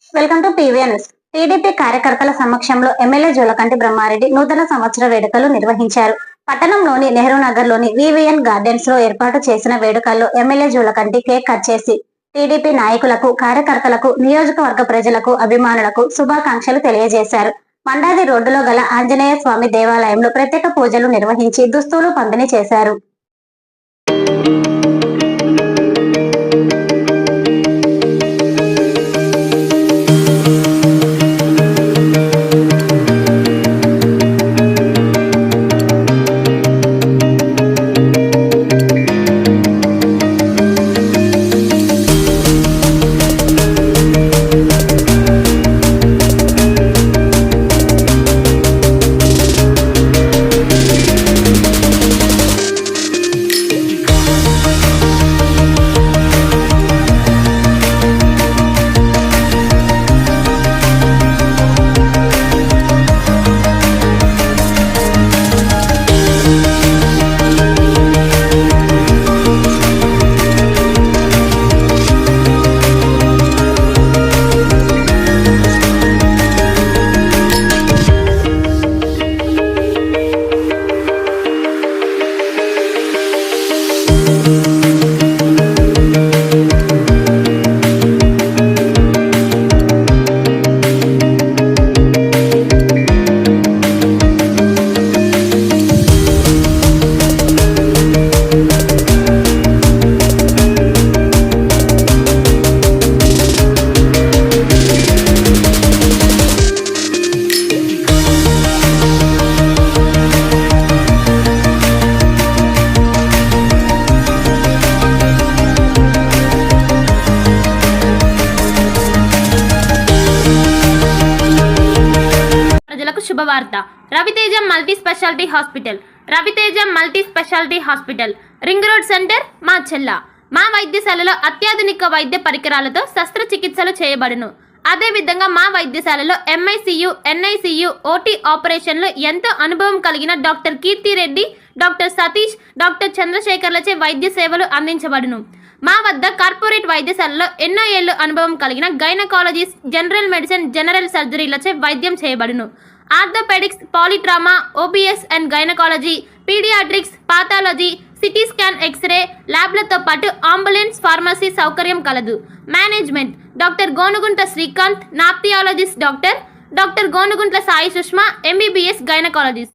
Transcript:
Welcome to PVN. TDP కార్యకర్తల సమక్షంలో MLA Julakanti Brahma Reddy నూతన సంవత్సర వేడుకలు నిర్వహించారు. పట్టణంలోని నెహ్రూ నగర్ లోని వివిఎన్ గార్డెన్స్ లో ఏర్పాటు చేసిన వేడుకల్లో ఎమ్మెల్యే జూలకంటి కేక్ కట్ చేసి టీడీపీ నాయకులకు, కార్యకర్తలకు, నియోజకవర్గ ప్రజలకు, అభిమానులకు శుభాకాంక్షలు తెలియజేశారు. మండాది రోడ్డులో గల ఆంజనేయ స్వామి దేవాలయంలో ప్రత్యేక పూజలు నిర్వహించి దుస్తులు పంపిణీ చేశారు. శుభవార్త. Raviteja multi speciality hospital. Raviteja multi speciality hospital, ring road centre, Macherla. మా వైద్యశాలలో అత్యాధునిక వైద్య పరికరాలతో శస్త్రచికిత్సలు చేయబడును. అదేవిధంగా మా వైద్యశాలలో ఎంఐసియు, ఎన్ఐసియు, ఓటీ ఆపరేషన్లు ఎంతో అనుభవం కలిగిన doctor Keerthi Reddy, doctor Satish, doctor చంద్రశేఖర్లచే వైద్య సేవలు అందించబడును. మా వద్ద కార్పొరేట్ వైద్యశాలలో ఎన్నో ఏళ్లు అనుభవం కలిగిన గైనకాలజిస్ట్, జనరల్ మెడిసిన్, జనరల్ సర్జరీలచే వైద్యం చేయబడును. Orthopaedics, polytrauma, OBS and gynaecology, paediatrics, pathology, CT scan, x-ray ల్యాబ్లతో పాటు అంబులెన్స్, ఫార్మసీ సౌకర్యం కలదు. Management doctor Gonuguntla Srikanth, nephrologist doctor Gonuguntla Sai Sushma, MBBS gynaecologist.